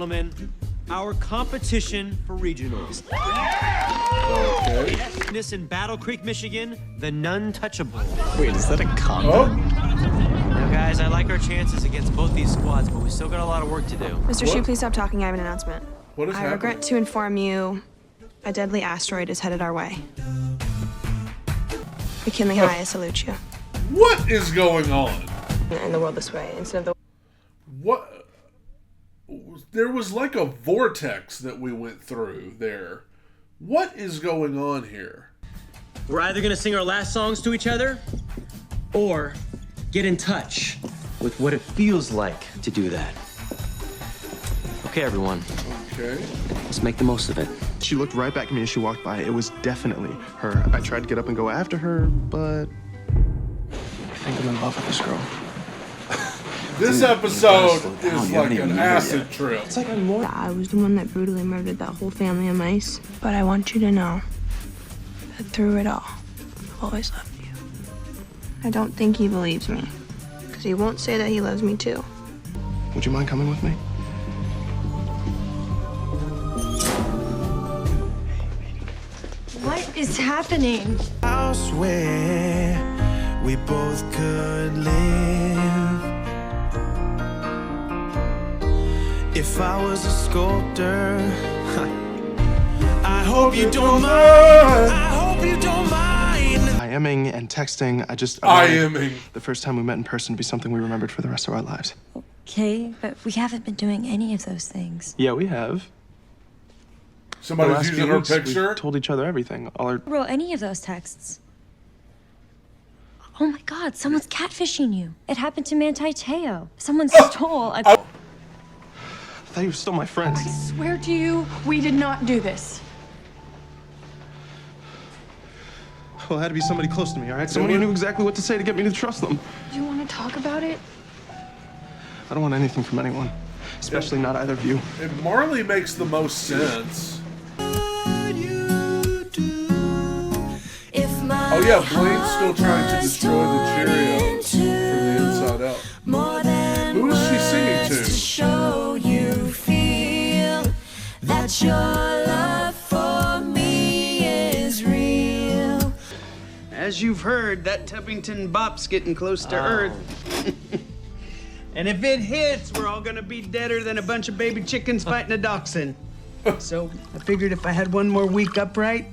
gentlemen, our competition for regionals. Okay. This in Battle Creek, Michigan, the Nun-Touchable. Wait, is that a condom? Oh. Now, guys, I like our chances against both these squads, but we still got a lot of work to do. Mr. Shue, please stop talking. I have an announcement. What is I happening? regret to inform you a deadly asteroid is headed our way. McKinley High, I salute you. What is going on? And the world this way instead of the. What? There was like a vortex that we went through there. What is going on here? We're either gonna sing our last songs to each other, or get in touch with what it feels like to do that. Okay, everyone, Okay. let's make the most of it. She looked right back at me as she walked by. It was definitely her. I tried to get up and go after her, but I think I'm in love with this girl. This episode is like an acid trip. It's like I'm more. I was the one that brutally murdered that whole family of mice. But I want you to know that through it all, I've always loved you. I don't think he believes me, because he won't say that he loves me too. Would you mind coming with me? What is happening? House where we both could live. If I was a sculptor, I hope you don't mind. I hope you don't mind. IMing and texting. I IMing. The first time we met in person to be something we remembered for the rest of our lives. Okay, but we haven't been doing any of those things. Yeah, we have. The Somebody's last using few her weeks, picture. we've told each other everything. All our. Wrote any of those texts. Oh my God, someone's catfishing you. It happened to Manti Te'o. Someone stole a... I thought you were still my friends. Swear to you, we did not do this. Well, it had to be somebody close to me, all right? Someone who knew exactly what to say to get me to trust them. Do you want to talk about it? I don't want anything from anyone, especially not either of you. And Marley makes the most sense. Oh yeah, Blaine's still trying to destroy the Cheerios from the inside out. Who is she singing to? Show you feel that your love for me is real. As you've heard, that Tubbington Bop's getting close to Earth. And if it hits, we're all gonna be deader than a bunch of baby chickens fighting a dachshund. So I figured if I had one more week upright,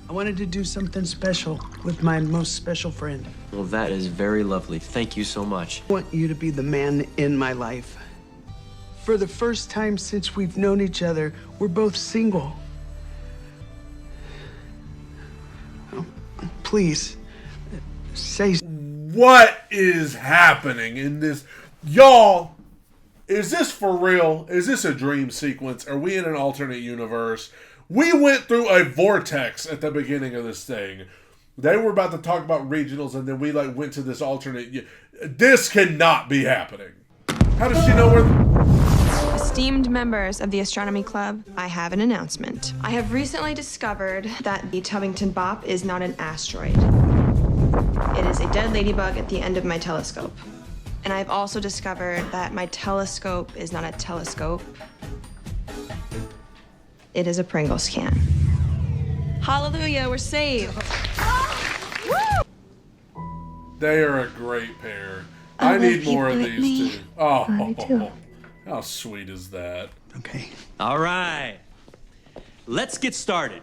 I wanted to do something special with my most special friend. Well, that is very lovely. Thank you so much. I want you to be the man in my life. For the first time since we've known each other, we're both single. Oh, please, say. What is happening in this? Y'all, is this for real? Is this a dream sequence? Are we in an alternate universe? We went through a vortex at the beginning of this thing. They were about to talk about regionals, and then we went to this alternate. This cannot be happening. How does she know where? Esteemed members of the Astronomy Club, I have an announcement. I have recently discovered that the Tubbington Bop is not an asteroid. It is a dead ladybug at the end of my telescope. And I've also discovered that my telescope is not a telescope. It is a Pringles can. Hallelujah, we're saved. They are a great pair. I need more of these two. Oh, how sweet is that? Okay. All right, let's get started.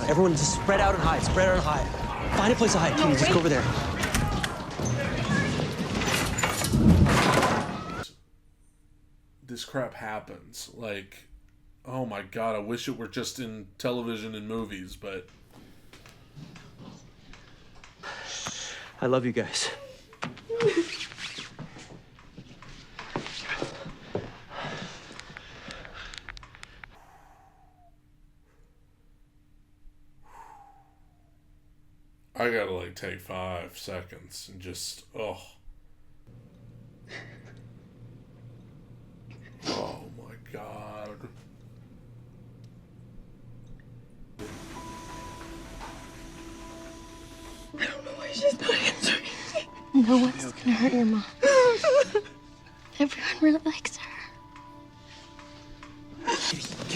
Everyone just spread out and hide, spread out and hide. Find a place to hide, Katie, just go over there. This crap happens. Like, oh my god, I wish it were just in television and movies, but... I love you guys. I gotta, take 5 seconds and just, oh. Oh my god. I don't know why she's not answering. know what's gonna hurt your mom. Everyone really likes her.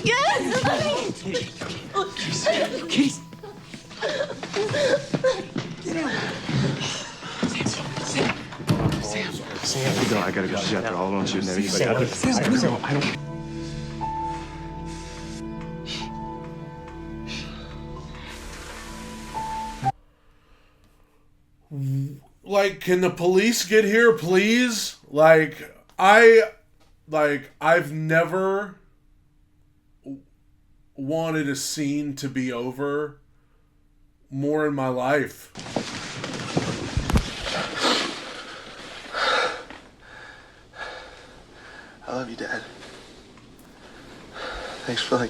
Yes! Kitty. No, I gotta go. She's after all alone shooting everybody. I don't. Like, can the police get here, please? I've never wanted a scene to be over more in my life. I love you, Dad. Thanks for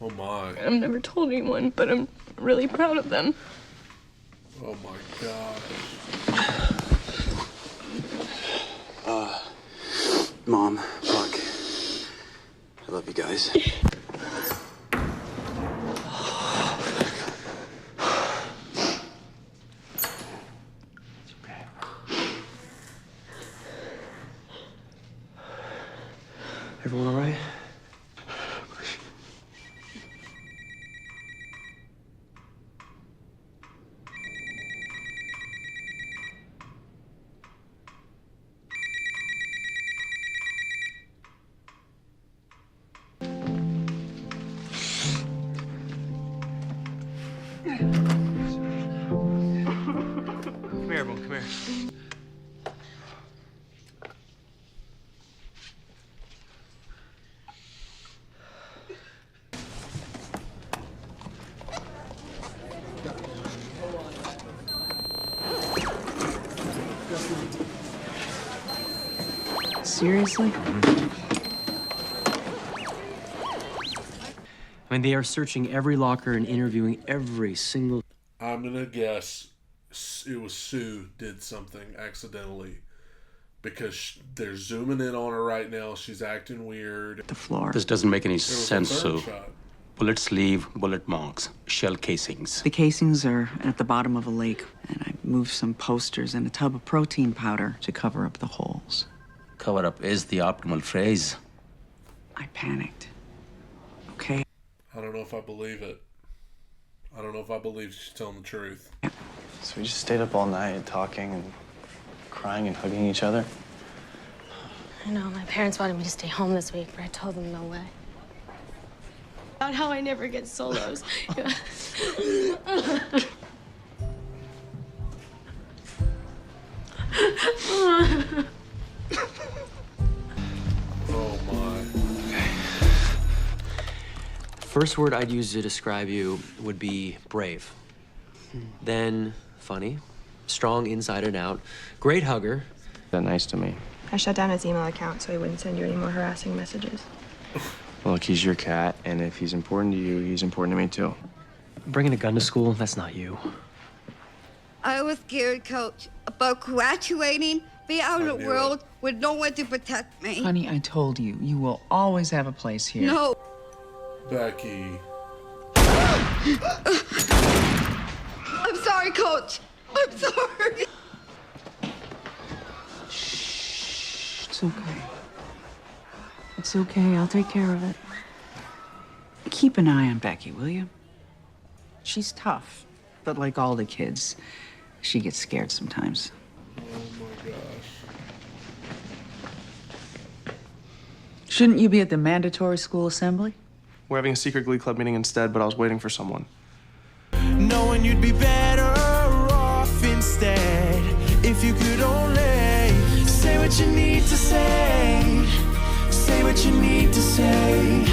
Oh my. I've never told anyone, but I'm really proud of them. Oh my God. Mom, Buck, I love you guys. Everyone all right? Come here, everyone, come here. Seriously? I mean, they are searching every locker and interviewing every single... I'm gonna guess it was Sue did something accidentally. Because they're zooming in on her right now. She's acting weird. The floor. This doesn't make any There was a sense, third Sue. shot. Bullets leave bullet marks, shell casings. The casings are at the bottom of a lake, and I moved some posters and a tub of protein powder to cover up the holes. Cover up is the optimal phrase. I panicked. Okay? I don't know if I believe it. I don't know if I believe she's telling the truth. So we just stayed up all night talking and crying and hugging each other. I know, my parents wanted me to stay home this week, but I told them no way. About how I never get solos. Oh my. The first word I'd use to describe you would be brave. Then funny, strong inside and out, great hugger. That nice to me. I shut down his email account so he wouldn't send you any more harassing messages. Well, look, he's your cat, and if he's important to you, he's important to me too. Bringing a gun to school, that's not you. I was scared, Coach, about graduating, be out in the world with no one to protect me. Honey, I told you, you will always have a place here. No. Becky. I'm sorry, Coach. I'm sorry. It's okay. It's okay. I'll take care of it. Keep an eye on Becky, will you? She's tough, but like all the kids, she gets scared sometimes. Oh my gosh. Shouldn't you be at the mandatory school assembly? We're having a secret Glee Club meeting instead, but I was waiting for someone. Knowing you'd be better off instead if you could only say what you need to say. Say what you need to say.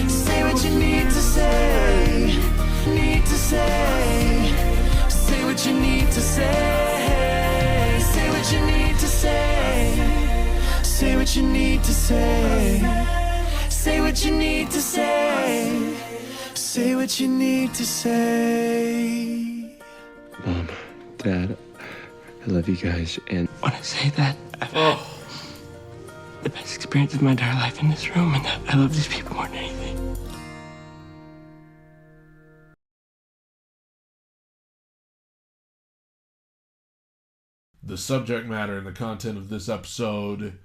Say what you need to say. Need to say. Say what you need to say. Say what you need to say. Say what you need to say. Say what you need to say. Say what you need to say. Mom, Dad, I love you guys, and When I say that, I've had the best experience of my entire life in this room, and I love these people more than anything. the subject matter and the content of this episode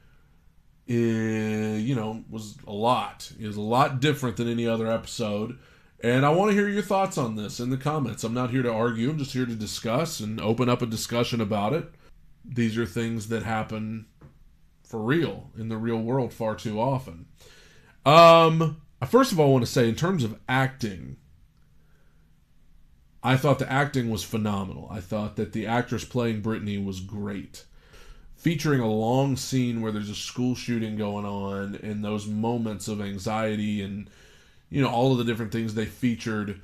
was a lot. It was a lot different than any other episode. And I want to hear your thoughts on this in the comments. I'm not here to argue. I'm just here to discuss and open up a discussion about it. These are things that happen for real in the real world far too often. I first of all want to say, in terms of acting, I thought the acting was phenomenal. I thought that the actress playing Brittany was great. Featuring a long scene where there's a school shooting going on and those moments of anxiety and, all of the different things they featured.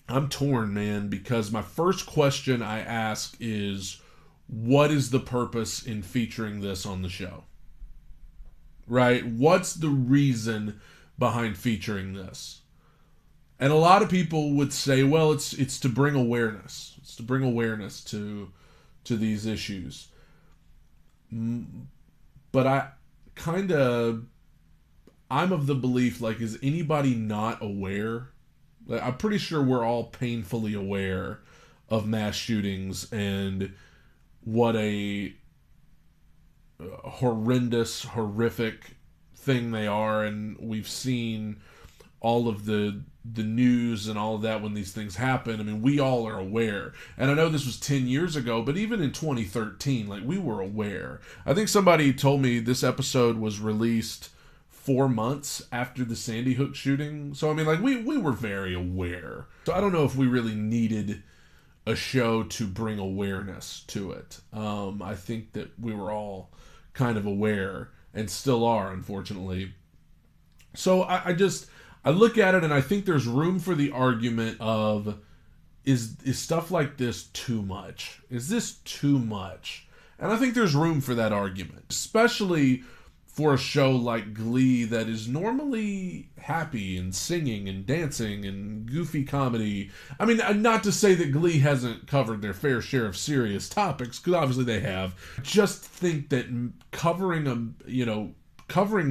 I'm torn, man, because my first question I ask is, what is the purpose in featuring this on the show? Right? What's the reason behind featuring this? And a lot of people would say, well, it's to bring awareness. It's to bring awareness to these issues. But I'm of the belief, is anybody not aware? I'm pretty sure we're all painfully aware of mass shootings and what a horrendous, horrific thing they are, and we've seen all of the news and all of that when these things happen. I mean, we all are aware. And I know this was 10 years ago, but even in 2013, we were aware. I think somebody told me this episode was released 4 months after the Sandy Hook shooting. So, I mean, we were very aware. So I don't know if we really needed a show to bring awareness to it. I think that we were all kind of aware and still are, unfortunately. So I look at it and I think there's room for the argument of, is stuff like this too much? Is this too much? And I think there's room for that argument, especially for a show like Glee that is normally happy and singing and dancing and goofy comedy. I mean, not to say that Glee hasn't covered their fair share of serious topics, because obviously they have. Just think that covering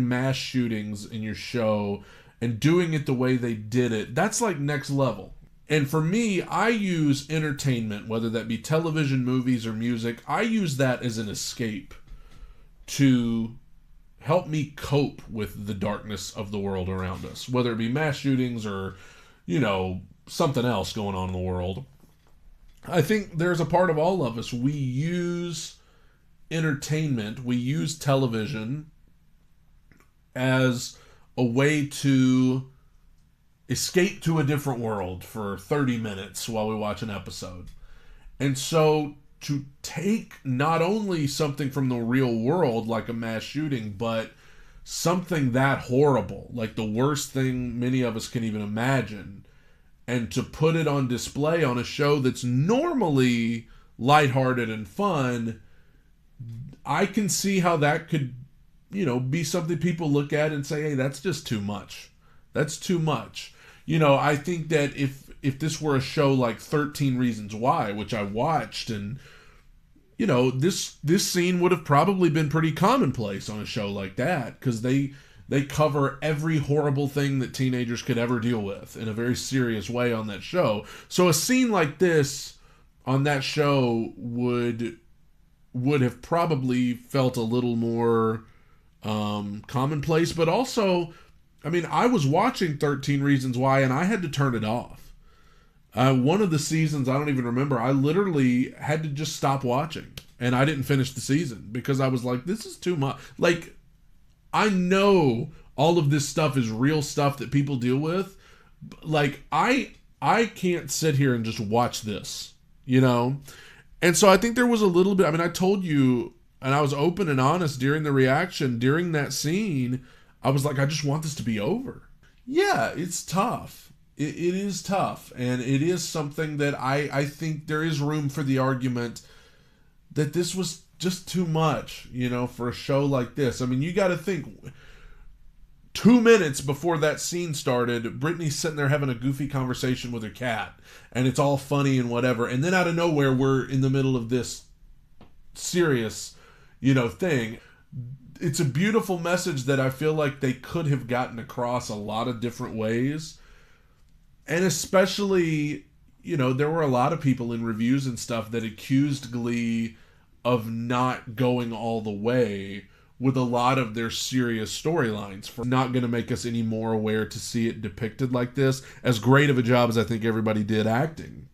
mass shootings in your show and doing it the way they did it, that's next level. And for me, I use entertainment, whether that be television, movies, or music, I use that as an escape to help me cope with the darkness of the world around us, whether it be mass shootings or, something else going on in the world. I think there's a part of all of us. We use entertainment, we use television as a way to escape to a different world for 30 minutes while we watch an episode. And so to take not only something from the real world like a mass shooting, but something that horrible, like the worst thing many of us can even imagine, and to put it on display on a show that's normally lighthearted and fun, I can see how that could, be something people look at and say, hey, that's just too much. That's too much. I think that if this were a show like 13 Reasons Why, which I watched, and this scene would have probably been pretty commonplace on a show like that, because they cover every horrible thing that teenagers could ever deal with in a very serious way on that show. So a scene like this on that show would have probably felt a little more commonplace. But also, I mean, I was watching 13 Reasons Why and I had to turn it off. One of the seasons, I don't even remember, I literally had to just stop watching. And I didn't finish the season because I was like, this is too much. I know all of this stuff is real stuff that people deal with. I can't sit here and just watch this, And so I think there was a little bit, I mean, I told you, and I was open and honest during the reaction, during that scene, I was like, I just want this to be over. Yeah, it's tough. It is tough, and it is something that I think there is room for the argument that this was just too much, for a show like this. I mean, you got to think, 2 minutes before that scene started, Brittany's sitting there having a goofy conversation with her cat, and it's all funny and whatever, and then out of nowhere, we're in the middle of this serious, thing. It's a beautiful message that I feel like they could have gotten across a lot of different ways. And especially, you know, there were a lot of people in reviews and stuff that accused Glee of not going all the way with a lot of their serious storylines, for not going to make us any more aware to see it depicted like this, as great of a job as I think everybody did acting.